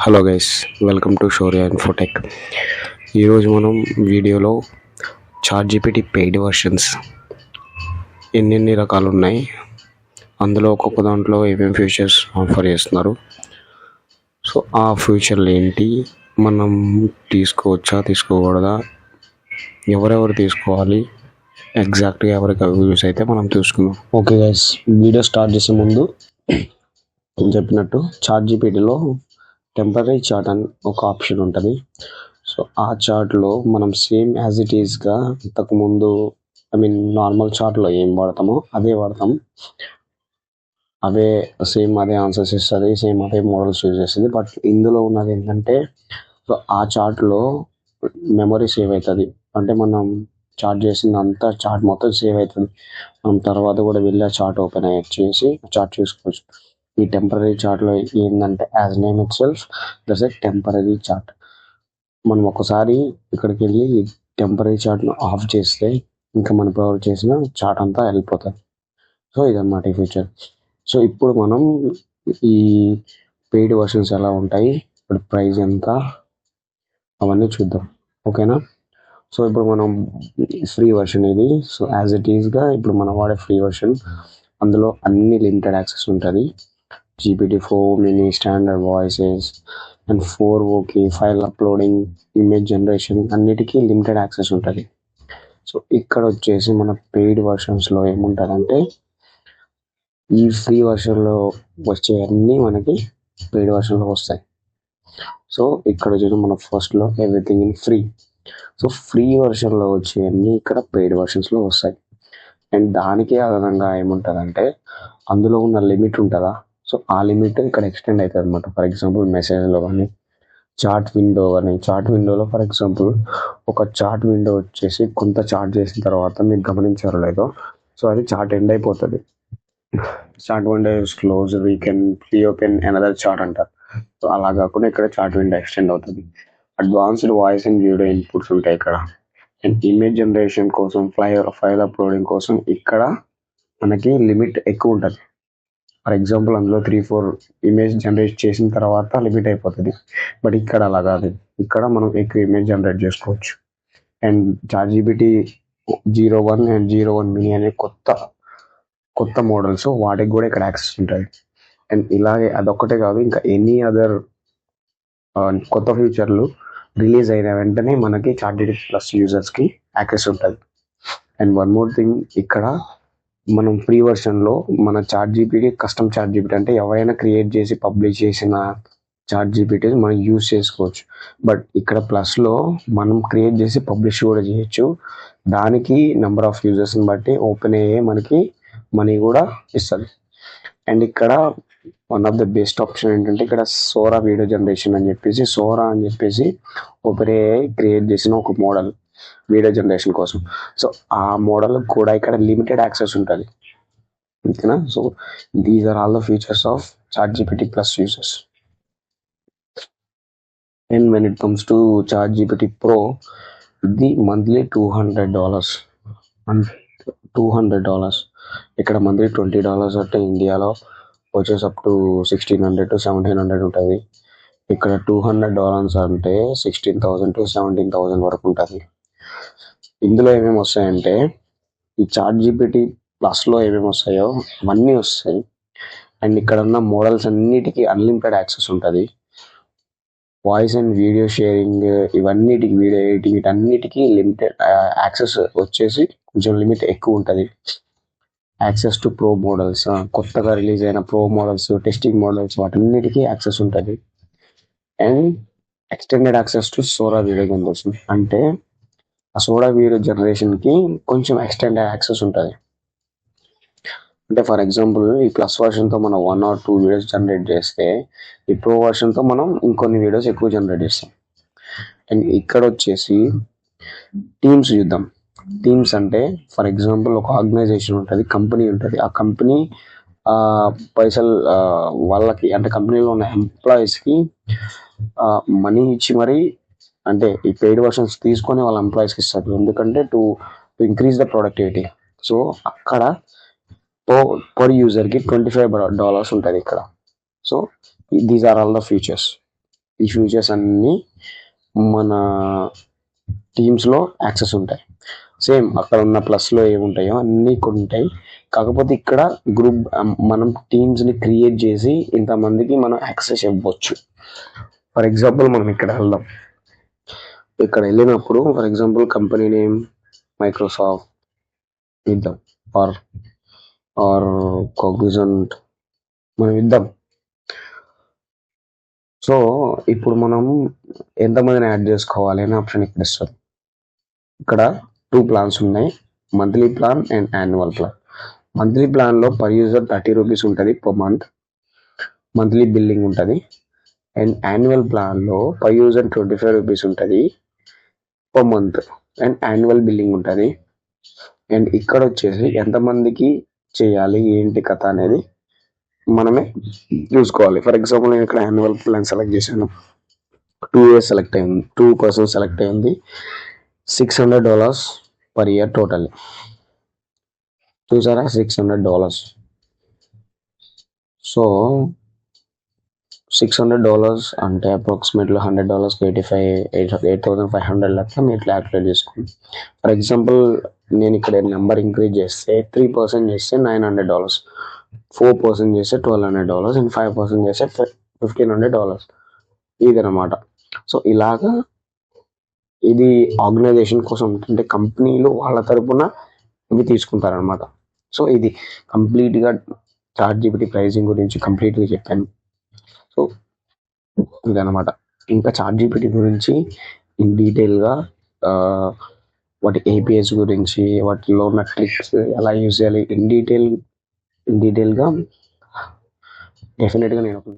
Hello guys, welcome to Shaurya Infotech. ఈరోజు మనం వీడియోలో చాట్‌జీపీటీ పెయిడ్ వర్షన్స్ ఎన్నెన్ని రకాలు ఉన్నాయి, అందులో ఒక్కొక్క దాంట్లో ఏమేమి ఫీచర్స్ ఆఫర్ చేస్తున్నారు, సో ఆ ఫీచర్లు ఏంటి, మనం తీసుకోవచ్చా తీసుకోకూడదా, ఎవరెవరు తీసుకోవాలి, ఎగ్జాక్ట్గా ఎవరికి యూస్ అయితే మనం చూసుకుందాం. ఓకే గైస్, వీడియో స్టార్ట్ చేసే ముందు చెప్పినట్టు చాట్‌జీపీటీలో టెంపరరీ చార్ట్ అని ఒక ఆప్షన్ ఉంటుంది. సో ఆ చార్ట్లో మనం సేమ్ యాజ్ ఇట్ ఈస్గా ఇంతకుముందు నార్మల్ చార్ట్లో ఏం వాడతామో అదే వాడతాం. సేమ్ అదే ఆన్సర్స్ ఇస్తుంది, సేమ్ అదే మోడల్స్ యూజ్ చేస్తుంది. బట్ ఇందులో ఉన్నది ఏంటంటే, సో ఆ చార్ట్లో మెమరీ సేవ్ అవుతుంది. అంటే మనం చార్ట్ చేసిందంతా చార్ట్ మొత్తం సేవ్ అవుతుంది. మనం తర్వాత కూడా వెళ్ళి ఆ చార్ట్ ఓపెన్ చేసి చార్ట్ చూసుకోవచ్చు. ఈ టెంపరరీ చార్ట్లో ఏంటంటే, as name it self that's a temporary chart. మనం ఒకసారి ఇక్కడికి వెళ్ళి టెంపరరీ చార్ట్ను ఆఫ్ చేస్తే ఇంకా మనం ప్రొవైడ్ చేసిన చార్ట్ అంతా వెళ్ళిపోతుంది. సో ఇదన్నమాట ఈ ఫీచర్. సో ఇప్పుడు మనం ఈ పెయిడ్ వర్షన్స్ ఎలా ఉంటాయి, ఇప్పుడు ప్రైస్ ఎంత, అవన్నీ చూద్దాం. ఓకేనా? సో ఇప్పుడు మనం ఫ్రీ వర్షన్ ఇది. సో యాజ్ ఇట్ ఈస్గా ఇప్పుడు మనం వాడే ఫ్రీ వర్షన్, అందులో అన్ని లిమిటెడ్ యాక్సెస్ ఉంటుంది. GPT-4 mini, standard voices and 4OK, file uploading, image generation, అన్నిటికీ లిమిటెడ్ యాక్సెస్ ఉంటుంది. సో ఇక్కడ వచ్చేసి మన పెయిడ్ వర్షన్స్లో ఏముంటుందంటే, ఈ ఫ్రీ వర్షన్లో వచ్చే అన్నీ మనకి పెయిడ్ వర్షన్లో వస్తాయి. సో ఇక్కడ వచ్చేసి మన ఫస్ట్లో everything in free. So free వర్షన్లో వచ్చేవన్నీ ఇక్కడ పెయిడ్ వర్షన్స్లో వస్తాయి. అండ్ దానికే అదనంగా ఏముంటుందంటే, అందులో ఉన్న లిమిట్ ఉంటుందా, సో ఆ లిమిట్ ఇక్కడ ఎక్స్టెండ్ అవుతుంది అనమాట. ఫర్ ఎగ్జాంపుల్ మెసేజ్లో కానీ, చార్ట్ విండోలో ఫర్ ఎగ్జాంపుల్ ఒక చార్ట్ విండో వచ్చేసి కొంత చార్ట్ చేసిన తర్వాత మీరు గమనించారో లేదో, సో అది చార్ట్ ఎండ్ అయిపోతుంది. Chart window is close, we can reopen another chart అంటారు. సో అలా కాకుండా ఇక్కడ చార్ట్ విండో ఎక్స్టెండ్ అవుతుంది. Advanced voice and video inputs ఉంటాయి ఇక్కడ. అండ్ ఇమేజ్ జనరేషన్ కోసం, ఫైల్ అప్లోడింగ్ కోసం ఇక్కడ మనకి లిమిట్ ఎక్కువ ఉంటుంది. ఫర్ ఎగ్జాంపుల్ అందులో 3-4 ఇమేజ్ జనరేట్ చేసిన తర్వాత లిమిట్ అయిపోతుంది. బట్ ఇక్కడ అలా కాదు, ఇక్కడ మనం ఎక్కువ ఇమేజ్ జనరేట్ చేసుకోవచ్చు. అండ్ చాట్‌జీపీటీ 01 అండ్ 01 మినీ అనే కొత్త మోడల్స్, వాటికి కూడా ఇక్కడ యాక్సెస్ ఉంటుంది. అండ్ ఇలాగే అదొక్కటే కాదు, ఇంకా ఎనీ అదర్ కొత్త ఫీచర్లు రిలీజ్ అయిన వెంటనే మనకి చాట్‌జీపీటీ ప్లస్ యూజర్స్కి యాక్సెస్ ఉంటుంది. అండ్ వన్ మోర్ థింగ్, ఇక్కడ మనం ఫ్రీ వర్షన్లో మన చాట్‌జీపీటీ కస్టమ్ చాట్‌జీపీటీ అంటే ఎవరైనా క్రియేట్ చేసి పబ్లిష్ చేసిన చాట్‌జీపీటీ మనం యూజ్ చేసుకోవచ్చు. బట్ ఇక్కడ ప్లస్లో మనం క్రియేట్ చేసి పబ్లిష్ కూడా చేయొచ్చు. దానికి నెంబర్ ఆఫ్ యూజర్స్ని బట్టి ఓపెన్ అయ్యే మనకి మనీ కూడా ఇస్తుంది. అండ్ ఇక్కడ one of the best option ఏంటంటే, ఇక్కడ సోరా వీడియో జనరేషన్ అని చెప్పేసి ఓపెన్ అయ్యే క్రియేట్ చేసిన ఒక మోడల్ వీడియో జనరేషన్ కోసం. సో ఆ మోడల్ కూడా ఇక్కడ లిమిటెడ్ యాక్సెస్ ఉంటుంది. ఓకేనా? So these are all the features of ChatGPT plus users. And when it comes to ChatGPT pro, ఇది మంత్లీ $200 అండ్ $200. ఇక్కడ మంత్లీ $20 అంటే ఇండియాలో వచ్చేసి అప్ టు 1600 to 1700 ఉంటుంది. ఇక్కడ $200 అంటే 16,000 to 17,000 వరకు ఉంటుంది. ఇందులో ఏమేమి వస్తాయంటే, ఈ చాట్‌జీపీటీ ప్లస్లో ఏమేమి వస్తాయో అవన్నీ వస్తాయి. అండ్ ఇక్కడ ఉన్న మోడల్స్ అన్నిటికీ అన్లిమిటెడ్ యాక్సెస్ ఉంటుంది. వాయిస్ అండ్ వీడియో షేరింగ్, ఇవన్నిటికి వీడియో ఎడిటింగ్, వీటన్నిటికీ లిమిటెడ్ యాక్సెస్ వచ్చేసి కొంచెం లిమిట్ ఎక్కువ ఉంటుంది. యాక్సెస్ టు ప్రో మోడల్స్, కొత్తగా రిలీజ్ అయిన ప్రో మోడల్స్, టెస్టింగ్ మోడల్స్, వాటన్నిటికీ యాక్సెస్ ఉంటుంది. And extended access to Sora video generation, అంటే ఆ సోడా వీడియో జనరేషన్కి కొంచెం ఎక్స్టెండెడ్ యాక్సెస్ ఉంటుంది. అంటే ఫర్ ఎగ్జాంపుల్ ఈ ప్లస్ వర్షన్తో మనం 1 or 2 వీడియోస్ జనరేట్ చేస్తే, ఈ ప్రో వర్షన్తో మనం ఇంకొన్ని వీడియోస్ ఎక్కువ జనరేట్ చేస్తాం. అండ్ ఇక్కడ వచ్చేసి టీమ్స్ చూద్దాం. టీమ్స్ అంటే ఫర్ ఎగ్జాంపుల్ ఒక ఆర్గనైజేషన్ ఉంటుంది, కంపెనీ ఉంటుంది. ఆ కంపెనీ పైసలు వాళ్ళకి, అంటే కంపెనీలో ఉన్న ఎంప్లాయీస్కి మనీ ఇచ్చి మరీ, అంటే ఈ పెయిడ్ వర్షన్స్ తీసుకొని వాళ్ళ ఎంప్లాయీస్కి ఇస్తారు. ఎందుకంటే to increase the productivity. So అక్కడ పర్ యూజర్కి $25 ఉంటుంది ఇక్కడ. So these are all the features. ఈ ఫ్యూచర్స్ అన్నీ మన టీమ్స్లో యాక్సెస్ ఉంటాయి. సేమ్ అక్కడ ఉన్న ప్లస్లో ఏముంటాయో అన్నీ కొన్ని ఉంటాయి. కాకపోతే ఇక్కడ గ్రూప్ మనం టీమ్స్ని క్రియేట్ చేసి ఇంతమందికి మనం యాక్సెస్ ఇవ్వచ్చు. ఫర్ ఎగ్జాంపుల్ మనం ఇక్కడ వెళ్దాం. ఇక్కడ వెళ్ళినప్పుడు for example company name Microsoft ఇద్దాం, ఆర్ ఆర్ కాగ్నిజెంట్ మనం ఇద్దాం. సో ఇప్పుడు మనం ఎంతమందిని యాడ్ చేసుకోవాలి అనే ఆప్షన్ ఇక్కడ ఇస్తారు. ఇక్కడ 2 ప్లాన్స్ ఉన్నాయి, monthly plan and annual plan. Monthly ప్లాన్లో పర్ యూజర్ 30 రూపీస్ ఉంటుంది పర్ మంత్, మంత్లీ బిల్లింగ్ ఉంటుంది. అండ్ యాన్యువల్ ప్లాన్లో పర్ యూజర్ 25 రూపీస్ ఉంటుంది per month and annual billing ఉంటుంది. అండ్ ఇక్కడ వచ్చేసి ఎంతమందికి చేయాలి ఏంటి కథ అనేది మనమే చూసుకోవాలి. ఫర్ ఎగ్జాంపుల్ నేను ఇక్కడ యాన్యువల్ ప్లాన్ సెలెక్ట్ చేశాను, 2 years సెలెక్ట్ అయింది, 2 persons సెలెక్ట్ అయింది, $600 పర్ ఇయర్ టోటల్. చూసారా, $600. సో $600 అంటే అప్రాక్సిమేట్లీ $100 $8,500 లెక్క మీరు క్యాల్కులేట్ చేసుకోండి. ఫర్ ఎగ్జాంపుల్ నేను ఇక్కడ నెంబర్ ఇంక్రీజ్ చేస్తే 3% చేస్తే $900, 4% చేస్తే $1,200 అండ్ 5% చేస్తే $1,500. ఇదనమాట. సో ఇలాగా ఇది ఆర్గనైజేషన్ కోసం అంటే కంపెనీలు వాళ్ళ తరపున ఇవి తీసుకుంటారనమాట. సో ఇది కంప్లీట్గా ChatGPT ప్రైజింగ్ గురించి కంప్లీట్గా చెప్పాను. సో ఇదనమాట. ఇంకా ChatGPT గురించి ఇన్ డీటెయిల్గా వాటి APIs గురించి, వాటిలో ఉన్న క్లిక్స్ ఎలా యూజ్ చేయాలి ఇన్ డీటెయిల్గా డెఫినెట్గా నేను